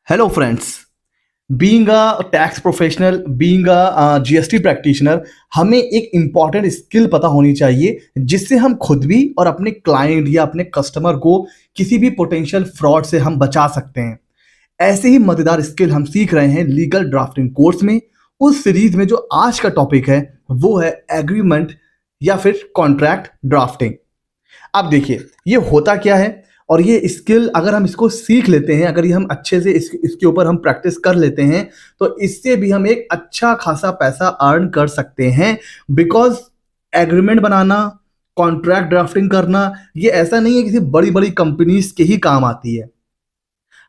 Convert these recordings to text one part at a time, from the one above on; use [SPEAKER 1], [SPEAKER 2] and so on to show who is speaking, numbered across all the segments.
[SPEAKER 1] Hello, friends. Being a tax professional, being a GST practitioner, हमें एक important skill पता होनी चाहिए जिससे हम खुद भी और अपने क्लाइंट या अपने कस्टमर को किसी भी पोटेंशियल फ्रॉड से हम बचा सकते हैं। ऐसे ही मजेदार स्किल हम सीख रहे हैं लीगल ड्राफ्टिंग कोर्स में। उस सीरीज में जो आज का टॉपिक है वो है एग्रीमेंट या फिर कॉन्ट्रैक्ट ड्राफ्टिंग। अब देखिए ये होता क्या है और ये स्किल अगर हम इसको सीख लेते हैं, अगर ये हम अच्छे से इसके ऊपर हम प्रैक्टिस कर लेते हैं तो इससे भी हम एक अच्छा खासा पैसा अर्न कर सकते हैं। Because agreement banana, contract drafting करना ये ऐसा नहीं है किसी बड़ी बड़ी कंपनीज के ही काम आती है।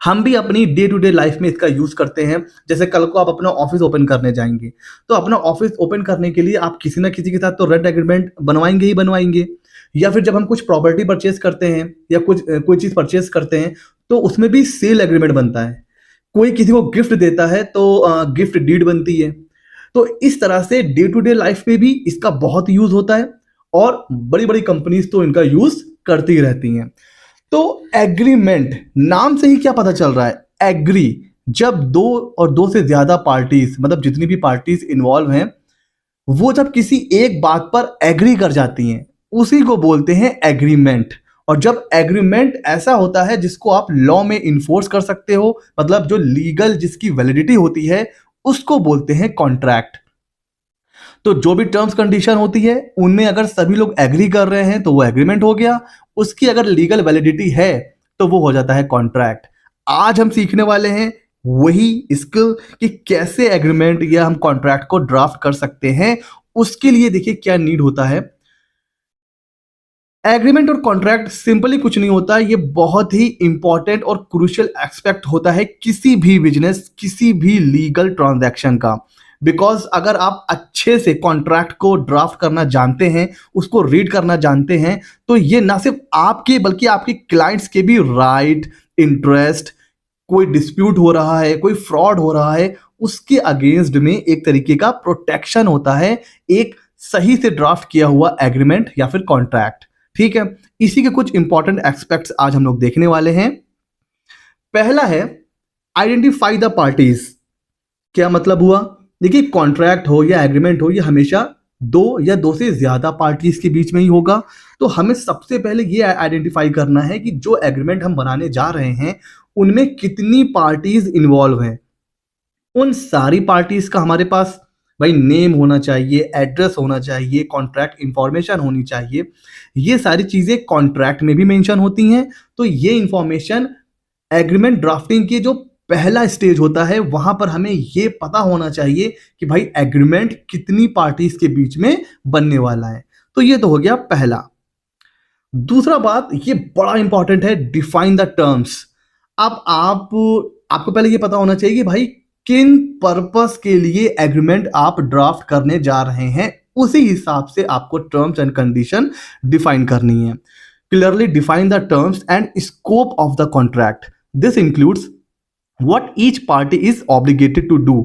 [SPEAKER 1] हम भी अपनी डे टू डे लाइफ में इसका यूज करते हैं। जैसे कल को आप अपना ऑफिस ओपन करने जाएंगे तो अपना ऑफिस ओपन करने के लिए आप किसी ना किसी के साथ तो रेंट एग्रीमेंट बनवाएंगे ही बनवाएंगे, या फिर जब हम कुछ प्रॉपर्टी परचेज करते हैं या कोई चीज परचेज करते हैं तो उसमें भी सेल एग्रीमेंट बनता है। कोई किसी को गिफ्ट देता है तो गिफ्ट डीड बनती है। तो इस तरह से डे टू डे लाइफ में भी इसका बहुत यूज होता है और बड़ी बड़ी कंपनीज तो इनका यूज करती रहती हैं। तो एग्रीमेंट नाम से ही क्या पता चल रहा है, एग्री। जब दो और दो से ज्यादा पार्टीज, मतलब जितनी भी पार्टीज इन्वॉल्व हैं, वो जब किसी एक बात पर एग्री कर जाती हैं उसी को बोलते हैं एग्रीमेंट। और जब एग्रीमेंट ऐसा होता है जिसको आप लॉ में इन्फोर्स कर सकते हो, मतलब जो लीगल जिसकी वैलिडिटी होती है, उसको बोलते हैं कॉन्ट्रैक्ट। तो जो भी टर्म्स कंडीशन होती है उनमें अगर सभी लोग एग्री कर रहे हैं तो वो एग्रीमेंट हो गया। उसकी अगर लीगल वैलिडिटी है तो वो हो जाता है कॉन्ट्रैक्ट। आज हम सीखने वाले हैं वही स्किल कि कैसे एग्रीमेंट या हम कॉन्ट्रैक्ट को ड्राफ्ट कर सकते हैं। उसके लिए देखिए क्या नीड होता है। एग्रीमेंट और कॉन्ट्रैक्ट सिंपली कुछ नहीं होता, ये बहुत ही इंपॉर्टेंट और क्रूशियल एस्पेक्ट होता है किसी भी बिजनेस, किसी भी लीगल ट्रांजैक्शन का। बिकॉज अगर आप अच्छे से कॉन्ट्रैक्ट को ड्राफ्ट करना जानते हैं, उसको रीड करना जानते हैं, तो ये ना सिर्फ आपके बल्कि आपके क्लाइंट्स के भी राइट, इंटरेस्ट, कोई डिस्प्यूट हो रहा है, कोई फ्रॉड हो रहा है, उसके अगेंस्ट में एक तरीके का प्रोटेक्शन होता है एक सही से ड्राफ्ट किया हुआ एग्रीमेंट या फिर कॉन्ट्रैक्ट। ठीक है, इसी के कुछ इंपॉर्टेंट एस्पेक्ट्स आज हम लोग देखने वाले हैं। पहला है आइडेंटिफाई द पार्टीज। क्या मतलब हुआ? देखिए कॉन्ट्रैक्ट हो या एग्रीमेंट हो, ये हमेशा दो या दो से ज्यादा पार्टीज के बीच में ही होगा। तो हमें सबसे पहले ये आइडेंटिफाई करना है कि जो एग्रीमेंट हम बनाने जा रहे हैं उनमें कितनी पार्टीज इन्वॉल्व हैं। उन सारी पार्टीज का हमारे पास भाई नेम होना चाहिए, एड्रेस होना चाहिए, कॉन्ट्रैक्ट इंफॉर्मेशन होनी चाहिए। ये सारी चीजें कॉन्ट्रैक्ट में भी मेंशन होती हैं। तो ये इंफॉर्मेशन एग्रीमेंट ड्राफ्टिंग की जो पहला स्टेज होता है वहां पर हमें ये पता होना चाहिए कि भाई एग्रीमेंट कितनी पार्टीज के बीच में बनने वाला है। तो ये तो हो गया पहला। दूसरा बात ये बड़ा इंपॉर्टेंट है, डिफाइन द टर्म्स। अब आपको पहले ये पता होना चाहिए कि भाई किन पर्पस के लिए एग्रीमेंट आप ड्राफ्ट करने जा रहे हैं, उसी हिसाब से आपको टर्म्स एंड कंडीशन डिफाइन करनी है। Clearly define the terms and scope of the contract. This includes what each party is obligated to do.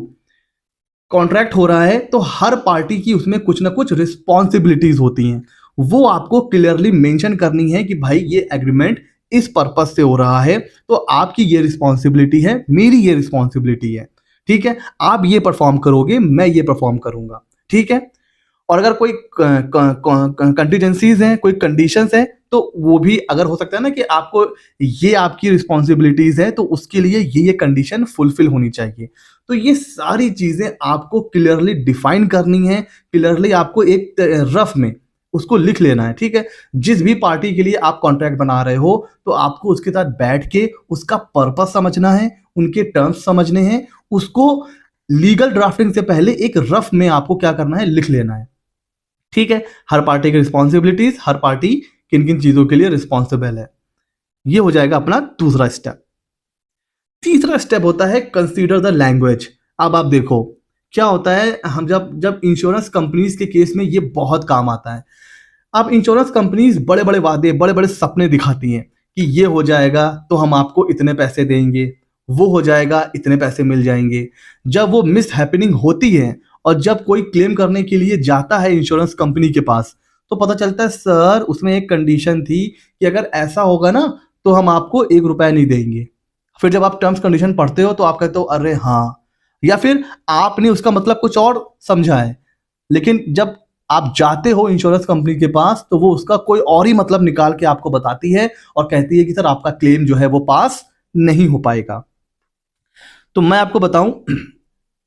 [SPEAKER 1] Contract हो रहा है तो हर पार्टी की उसमें कुछ ना कुछ रिस्पॉन्सिबिलिटीज होती हैं, वो आपको क्लियरली मेंशन करनी है कि भाई ये एग्रीमेंट इस पर्पस से हो रहा है तो आपकी ये रिस्पॉन्सिबिलिटी है, मेरी ये रिस्पॉन्सिबिलिटी है। ठीक है, आप ये परफॉर्म करोगे, मैं ये परफॉर्म करूंगा। ठीक है, और अगर कोई कंटीजेंसीज हैं, कोई कंडीशंस हैं, तो वो भी अगर हो सकता है ना कि आपको ये आपकी रिस्पॉन्सिबिलिटीज है तो उसके लिए ये कंडीशन फुलफिल होनी चाहिए। तो ये सारी चीजें आपको क्लियरली डिफाइन करनी है, क्लियरली आपको एक रफ में उसको लिख लेना है। ठीक है, जिस भी पार्टी के लिए आप कॉन्ट्रैक्ट बना रहे हो तो आपको उसके साथ बैठ के उसका पर्पस समझना है, उनके टर्म्स समझने हैं, उसको लीगल ड्राफ्टिंग से पहले एक रफ में आपको क्या करना है, लिख लेना है। ठीक है, हर पार्टी की रिस्पॉन्सिबिलिटीज, हर पार्टी किन किन चीजों के लिए रिस्पॉन्सिबल है, ये हो जाएगा अपना दूसरा स्टेप। तीसरा स्टेप होता है कंसीडर द लैंग्वेज। अब आप देखो क्या होता है, हम जब इंश्योरेंस कंपनीज के केस में ये बहुत काम आता है। अब इंश्योरेंस कंपनीज बड़े बड़े वादे, बड़े बड़े सपने दिखाती हैं कि ये हो जाएगा तो हम आपको इतने पैसे देंगे, वो हो जाएगा इतने पैसे मिल जाएंगे। जब वो मिस हैपनिंग होती है और जब कोई क्लेम करने के लिए जाता है इंश्योरेंस कंपनी के पास तो पता चलता है सर उसमें एक कंडीशन थी कि अगर ऐसा होगा ना तो हम आपको 1 रुपया नहीं देंगे। फिर जब आप टर्म्स कंडीशन पढ़ते हो तो आप कहते हो अरे हाँ, या फिर आपने उसका मतलब कुछ और समझा है, लेकिन जब आप जाते हो इंश्योरेंस कंपनी के पास तो वो उसका कोई और ही मतलब निकाल के आपको बताती है और कहती है कि सर आपका क्लेम जो है वो पास नहीं हो पाएगा। तो मैं आपको बताऊं,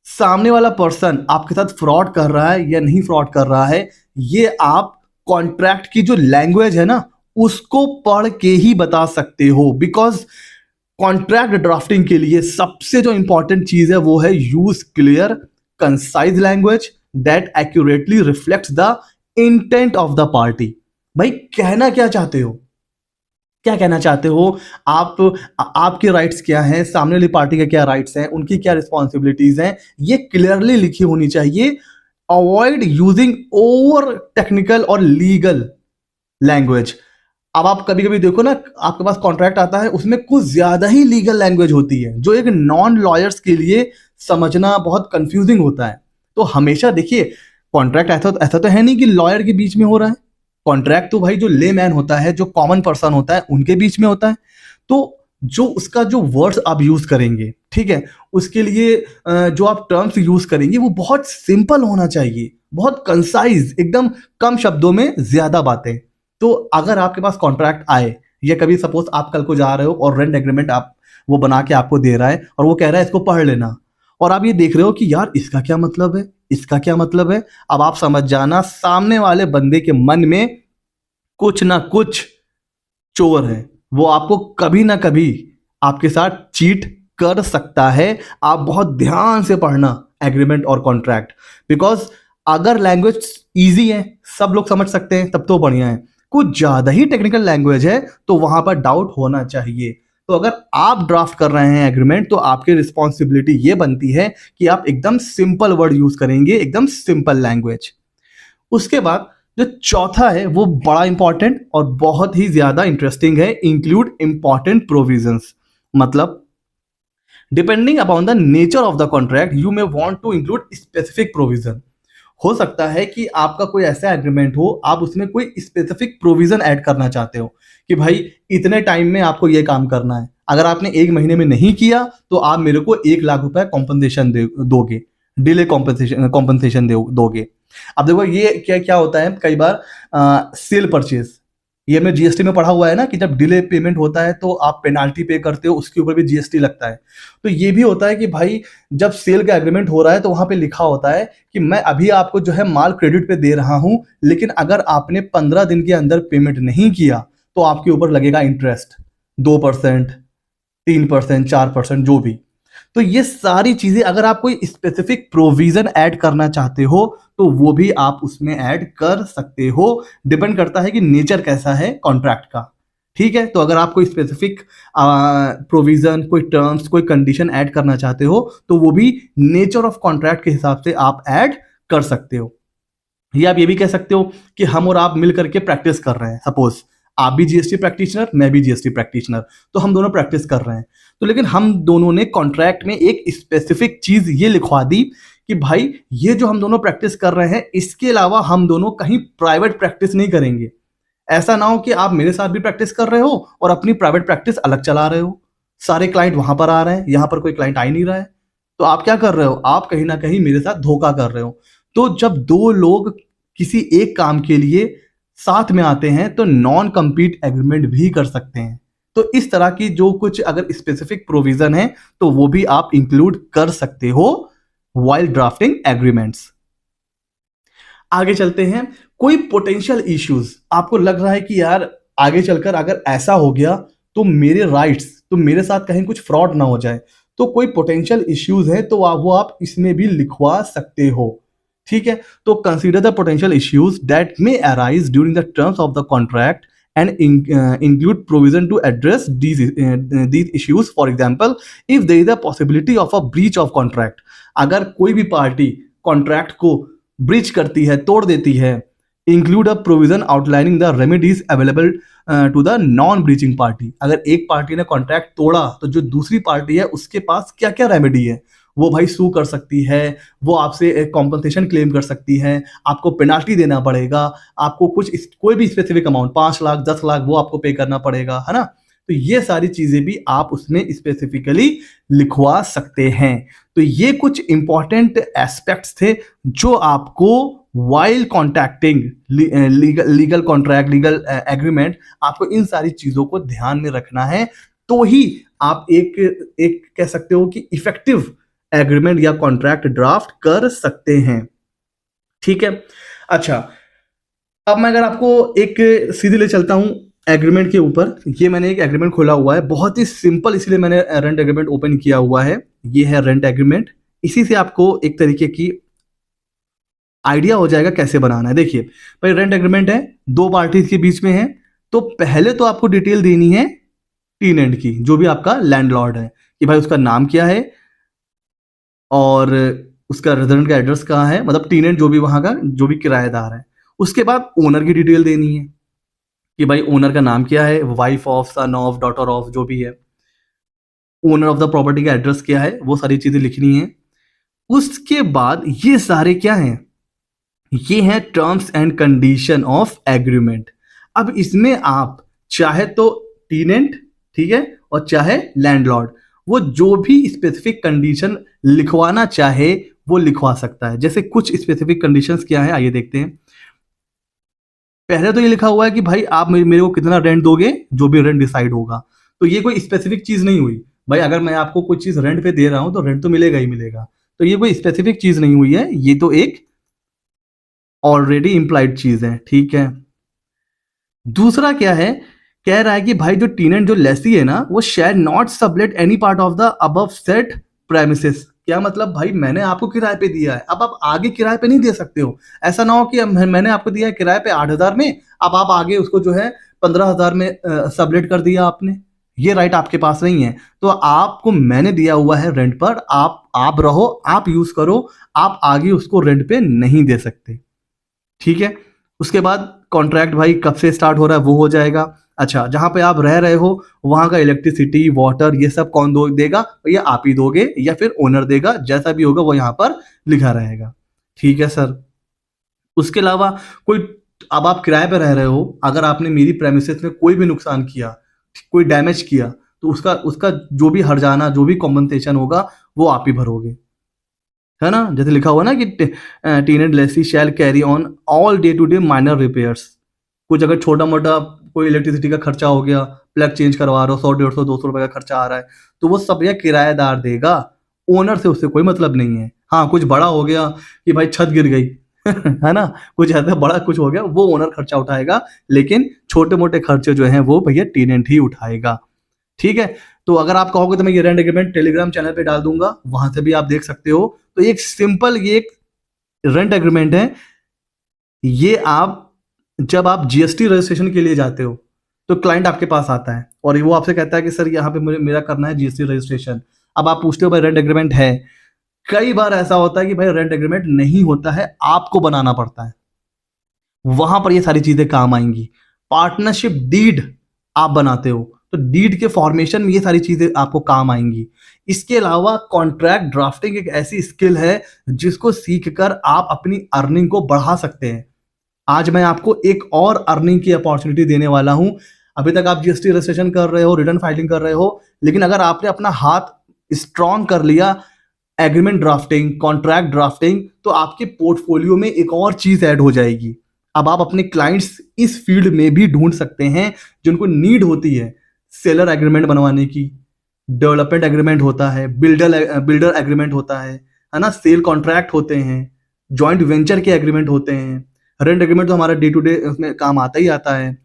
[SPEAKER 1] सामने वाला पर्सन आपके साथ फ्रॉड कर रहा है या नहीं फ्रॉड कर रहा है, ये आप कॉन्ट्रैक्ट की जो लैंग्वेज है ना उसको पढ़ के ही बता सकते हो। बिकॉज कॉन्ट्रैक्ट ड्राफ्टिंग के लिए सबसे जो इंपॉर्टेंट चीज है वो है use clear concise language that accurately reflects the intent of the party. भाई कहना क्या चाहते हो, क्या कहना चाहते हो आप, आपके राइट्स क्या हैं, सामने वाली पार्टी के क्या राइट्स हैं, उनकी क्या रिस्पॉन्सिबिलिटीज हैं, ये क्लियरली लिखी होनी चाहिए। अवॉइड यूजिंग ओवर टेक्निकल और लीगल लैंग्वेज। अब आप कभी कभी देखो ना, आपके पास कॉन्ट्रैक्ट आता है उसमें कुछ ज्यादा ही लीगल लैंग्वेज होती है जो एक नॉन लॉयर्स के लिए समझना बहुत कंफ्यूजिंग होता है। तो हमेशा देखिए, कॉन्ट्रैक्ट ऐसा तो है नहीं कि लॉयर के बीच में हो रहा है। कॉन्ट्रैक्ट तो भाई जो लेमैन होता है, जो कॉमन पर्सन होता है, उनके बीच में होता है। तो जो उसका जो वर्ड्स आप यूज करेंगे, ठीक है, उसके लिए जो आप टर्म्स यूज करेंगे वो बहुत सिंपल होना चाहिए, बहुत कंसाइज, एकदम कम शब्दों में ज्यादा बातें। तो अगर आपके पास कॉन्ट्रैक्ट आए या कभी सपोज आप कल को जा रहे हो और रेंट एग्रीमेंट आप वो बना के आपको दे रहा है और वो कह रहा है इसको पढ़ लेना, और आप ये देख रहे हो कि यार इसका क्या मतलब है, इसका क्या मतलब है, अब आप समझ जाना सामने वाले बंदे के मन में कुछ ना कुछ चोर है। वो आपको कभी ना कभी आपके साथ चीट कर सकता है। आप बहुत ध्यान से पढ़ना एग्रीमेंट और कॉन्ट्रैक्ट। बिकॉज अगर लैंग्वेज इजी है, सब लोग समझ सकते हैं, तब तो बढ़िया है। कुछ ज्यादा ही टेक्निकल लैंग्वेज है तो वहां पर डाउट होना चाहिए। तो अगर आप ड्राफ्ट कर रहे हैं एग्रीमेंट तो आपकी रिस्पॉन्सिबिलिटी ये बनती है कि आप एकदम सिंपल वर्ड यूज करेंगे, एकदम सिंपल लैंग्वेज। उसके बाद जो चौथा है वो बड़ा इंपॉर्टेंट और बहुत ही ज्यादा इंटरेस्टिंग है, इंक्लूड इंपॉर्टेंट प्रोविजंस। मतलब depending upon the nature of the contract you may want to include specific provision. हो सकता है कि आपका कोई ऐसा एग्रीमेंट हो, आप उसमें कोई स्पेसिफिक प्रोविजन ऐड करना चाहते हो कि भाई इतने टाइम में आपको ये काम करना है, अगर आपने एक महीने में नहीं किया तो आप मेरे को 1 लाख रुपए कॉम्पनसेशन दोगे, डिले कॉम्पनसेशन दोगे। अब देखो ये क्या क्या होता है कई बार, सेल परचेज, ये हमने जीएसटी में पढ़ा हुआ है ना कि जब डिले पेमेंट होता है तो आप पेनाल्टी पे करते हो, उसके ऊपर भी जीएसटी लगता है। तो ये भी होता है कि भाई जब सेल का एग्रीमेंट हो रहा है तो वहां पे लिखा होता है कि मैं अभी आपको जो है माल क्रेडिट पे दे रहा हूं, लेकिन अगर आपने 15 दिन के अंदर पेमेंट नहीं किया तो आपके ऊपर लगेगा इंटरेस्ट 2%, 3%, 4%, जो भी। तो ये सारी चीजें अगर आप कोई स्पेसिफिक प्रोविजन ऐड करना चाहते हो तो वो भी आप उसमें ऐड कर सकते हो। डिपेंड करता है कि नेचर कैसा है कॉन्ट्रैक्ट का। ठीक है, तो अगर आप कोई स्पेसिफिक प्रोविजन, कोई टर्म्स, कोई कंडीशन ऐड करना चाहते हो तो वो भी नेचर ऑफ कॉन्ट्रैक्ट के हिसाब से आप ऐड कर सकते हो। या आप ये भी कह सकते हो कि हम और आप मिल करके प्रैक्टिस कर रहे हैं, सपोज आप भी जीएसटी प्रैक्टिशनर, मैं भी जीएसटी प्रैक्टिशनर, तो हम दोनों प्रैक्टिस कर रहे हैं। तो लेकिन हम दोनों ने कॉन्ट्रैक्ट में एक स्पेसिफिक चीज ये लिखवा दी कि भाई ये जो हम दोनों प्रैक्टिस कर रहे हैं इसके अलावा हम दोनों कहीं प्राइवेट प्रैक्टिस नहीं करेंगे। ऐसा ना हो कि आप मेरे साथ भी प्रैक्टिस कर रहे हो और अपनी प्राइवेट प्रैक्टिस अलग चला रहे हो, सारे क्लाइंट वहां पर आ रहे हैं, यहां पर कोई क्लाइंट आ ही नहीं रहा है। तो आप क्या कर रहे हो, आप कहीं ना कहीं मेरे साथ धोखा कर रहे हो। तो जब दो लोग किसी एक काम के लिए साथ में आते हैं तो नॉन कम्पीट एग्रीमेंट भी कर सकते हैं। तो इस तरह की जो कुछ अगर स्पेसिफिक प्रोविजन है तो वो भी आप इंक्लूड कर सकते हो वाइल ड्राफ्टिंग एग्रीमेंट्स। आगे चलते हैं, कोई पोटेंशियल इश्यूज आपको लग रहा है कि यार आगे चलकर अगर ऐसा हो गया तो मेरे राइट्स, तो मेरे साथ कहीं कुछ फ्रॉड ना हो जाए, तो कोई पोटेंशियल इश्यूज है तो वो आप इसमें भी लिखवा सकते हो। ठीक है, तो consider the potential issues that may arise during the terms of the contract and include provision to address these issues. For example, if there is a possibility of a breach of contract, अगर कोई भी party contract को breach करती है, तोड़ देती है, include a provision outlining the remedies available to the non breaching party. अगर एक पार्टी ने कॉन्ट्रैक्ट तोड़ा तो जो दूसरी पार्टी है उसके पास क्या क्या रेमेडी है, वो भाई सू कर सकती है, वो आपसे कॉम्पनसेशन क्लेम कर सकती है, आपको पेनाल्टी देना पड़ेगा, आपको कुछ कोई भी स्पेसिफिक अमाउंट 5 लाख 10 लाख वो आपको पे करना पड़ेगा, है ना। तो ये सारी चीजें भी आप उसमें स्पेसिफिकली लिखवा सकते हैं। तो ये कुछ इंपॉर्टेंट एस्पेक्ट्स थे जो आपको while contracting legal contract, legal agreement, आपको इन सारी चीजों को ध्यान में रखना है, तो ही आप एक कह सकते हो कि इफेक्टिव एग्रीमेंट या कॉन्ट्रैक्ट ड्राफ्ट कर सकते हैं। ठीक है, अच्छा, अब मैं अगर आपको एक सीधे ले चलता हूं एग्रीमेंट के ऊपर। ये मैंने एक एग्रीमेंट खोला हुआ है, बहुत ही सिंपल, इसलिए मैंने रेंट एग्रीमेंट ओपन किया हुआ है। ये है रेंट एग्रीमेंट। इसी से आपको एक तरीके की आइडिया हो जाएगा कैसे बनाना है। देखिए भाई, रेंट एग्रीमेंट है, दो पार्टीज के बीच में है, तो पहले तो आपको डिटेल देनी है टीनेंट की, जो भी आपका लैंडलॉर्ड है, कि भाई उसका नाम क्या है और उसका रेजिडेंट का एड्रेस कहाँ है, मतलब टीनेंट जो भी वहां का जो भी किराएदार है। उसके बाद ओनर की डिटेल देनी है कि भाई ओनर का नाम क्या है, wife of, son of, daughter of, जो भी है। ओनर ऑफ द प्रॉपर्टी का एड्रेस क्या है, वो सारी चीजें लिखनी है। उसके बाद ये सारे क्या हैं, ये हैं terms and condition of agreement. अब इसमें आप चाहे तो टीनेंट, ठीक है, और चाहे लैंडलॉर्ड, वो जो भी स्पेसिफिक कंडीशन लिखवाना चाहे वो लिखवा सकता है। जैसे कुछ स्पेसिफिक कंडीशंस क्या है, आइए देखते हैं। पहले तो ये लिखा हुआ है कि भाई आप मेरे को कितना रेंट दोगे, जो भी रेंट डिसाइड होगा। तो ये कोई स्पेसिफिक चीज नहीं हुई भाई, अगर मैं आपको कोई चीज रेंट पे दे रहा हूं तो रेंट तो मिलेगा ही मिलेगा। तो ये कोई स्पेसिफिक चीज नहीं हुई है, ये तो एक ऑलरेडी इंप्लाइड चीज है। ठीक है, दूसरा क्या है, कह रहा है कि भाई जो टीनेंट, जो लेसी है ना, वो share not sublet any part of the above set premises. क्या मतलब, भाई मैंने आपको किराए पे दिया है, अब आप आगे किराए पे नहीं दे सकते हो। ऐसा ना हो कि मैंने आपको दिया है किराए पे 8,000 में, अब आप आगे उसको जो है 15,000 में सबलेट कर दिया आपने। ये राइट आपके पास नहीं है। तो आपको मैंने दिया हुआ है रेंट पर, आप रहो, आप यूज करो, आप आगे उसको रेंट पे नहीं दे सकते। ठीक है, उसके बाद कॉन्ट्रैक्ट भाई कब से स्टार्ट हो रहा है वो हो जाएगा। अच्छा, जहां पे आप रह रहे हो वहां का इलेक्ट्रिसिटी, वाटर, ये सब कौन देगा, या आप ही दोगे या फिर ओनर देगा, जैसा भी होगा वो यहाँ पर लिखा रहेगा। ठीक है सर, उसके अलावा कोई, अब आप किराए पे रह रहे हो, अगर आपने मेरी प्रेमिसेस में कोई भी नुकसान किया, कोई डैमेज किया, तो उसका उसका जो भी हर्जाना, जो भी कॉम्पनसेशन होगा वो आप ही भरोगे, है ना। जैसे लिखा हुआ ना कि tenant lessee shall carry on all day to day minor repairs. कुछ अगर छोटा मोटा कोई इलेक्ट्रिसिटी का खर्चा हो गया, प्लग चेंज करवा रहे हो, 100, 150, 200 रुपए का खर्चा आ रहा है, तो वो सब यह किराएदार देगा, ओनर से उससे कोई मतलब नहीं है। हाँ, कुछ बड़ा हो गया कि भाई छत गिर गई है ना, कुछ ऐसा बड़ा कुछ हो गया, वो ओनर खर्चा उठाएगा, लेकिन छोटे मोटे खर्चे जो हैं वो भैया टीनेंट ही उठाएगा। ठीक है, तो अगर आप कहोगे तो मैं ये रेंट एग्रीमेंट टेलीग्राम चैनल पे डाल दूंगा, वहां से भी आप देख सकते हो। तो एक सिंपल ये एक रेंट एग्रीमेंट है। ये आप जब आप जीएसटी रजिस्ट्रेशन के लिए जाते हो तो क्लाइंट आपके पास आता है और वो आपसे कहता है कि सर यहाँ पे मुझे मेरा करना है जीएसटी रजिस्ट्रेशन। अब आप पूछते हो भाई रेंट एग्रीमेंट है। कई बार ऐसा होता है कि भाई रेंट एग्रीमेंट नहीं होता है, आपको बनाना पड़ता है, वहां पर ये सारी चीजें काम आएंगी। पार्टनरशिप डीड आप बनाते हो तो डीड के फॉर्मेशन में ये सारी चीजें आपको काम आएंगी। इसके अलावा कॉन्ट्रैक्ट ड्राफ्टिंग एक ऐसी स्किल है जिसको सीखकर आप अपनी अर्निंग को बढ़ा सकते हैं। आज मैं आपको एक और अर्निंग की अपॉर्चुनिटी देने वाला हूं। अभी तक आप जीएसटी रजिस्ट्रेशन कर रहे हो, रिटर्न फाइलिंग कर रहे हो, लेकिन अगर आपने अपना हाथ स्ट्रॉन्ग कर लिया एग्रीमेंट ड्राफ्टिंग, कॉन्ट्रैक्ट ड्राफ्टिंग, तो आपके पोर्टफोलियो में एक और चीज ऐड हो जाएगी। अब आप अपने क्लाइंट्स इस फील्ड में भी ढूंढ सकते हैं जिनको नीड होती है सेलर एग्रीमेंट बनवाने की, डेवलपमेंट एग्रीमेंट होता है, बिल्डर एग्रीमेंट होता है ना, सेल कॉन्ट्रैक्ट होते हैं, जॉइंट वेंचर के एग्रीमेंट होते हैं, रेंट एग्रीमेंट तो हमारा डे टू डे उसमें काम आता ही आता है।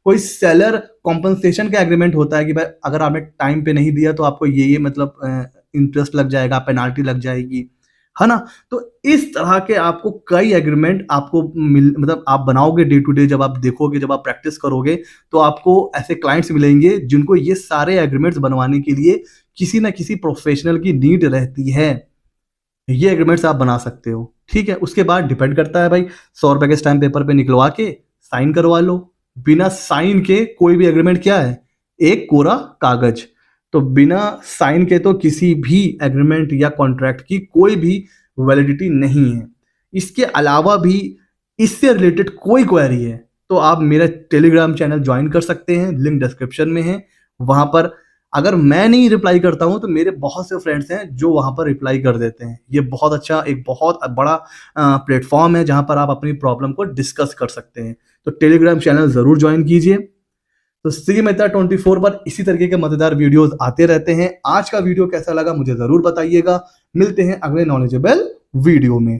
[SPEAKER 1] कोई सेलर कॉम्पनसेशन का एग्रीमेंट होता है कि भाई अगर आपने टाइम पे नहीं दिया तो आपको ये मतलब इंटरेस्ट लग जाएगा, पेनाल्टी लग जाएगी, है ना। तो इस तरह के आपको कई एग्रीमेंट आपको मतलब आप बनाओगे डे टू डे, जब आप देखोगे, जब आप प्रैक्टिस करोगे, तो आपको ऐसे क्लाइंट्स मिलेंगे जिनको ये सारे एग्रीमेंट्स बनवाने के लिए किसी ना किसी प्रोफेशनल की नीड रहती है। ये एग्रीमेंट्स आप बना सकते हो। ठीक है, उसके बाद डिपेंड करता है भाई, 100 रुपए के स्टैम्प पेपर पे निकलवा के साइन करवा लो। बिना साइन के कोई भी एग्रीमेंट क्या है, एक कोरा कागज। तो बिना साइन के तो किसी भी एग्रीमेंट या कॉन्ट्रैक्ट की कोई भी वैलिडिटी नहीं है। इसके अलावा भी इससे रिलेटेड कोई क्वेरी है तो आप मेरा टेलीग्राम चैनल ज्वाइन कर सकते हैं, लिंक डिस्क्रिप्शन में है, वहां पर अगर मैं नहीं रिप्लाई करता हूं तो मेरे बहुत से फ्रेंड्स हैं जो वहां पर रिप्लाई कर देते हैं। ये बहुत अच्छा, एक बहुत बड़ा प्लेटफॉर्म है जहां पर आप अपनी प्रॉब्लम को डिस्कस कर सकते हैं। तो टेलीग्राम चैनल जरूर ज्वाइन कीजिए। तो सी मेहता 24 पर इसी तरीके के मजेदार वीडियोस आते रहते हैं। आज का वीडियो कैसा लगा मुझे जरूर बताइएगा। मिलते हैं अगले नॉलेजेबल वीडियो में।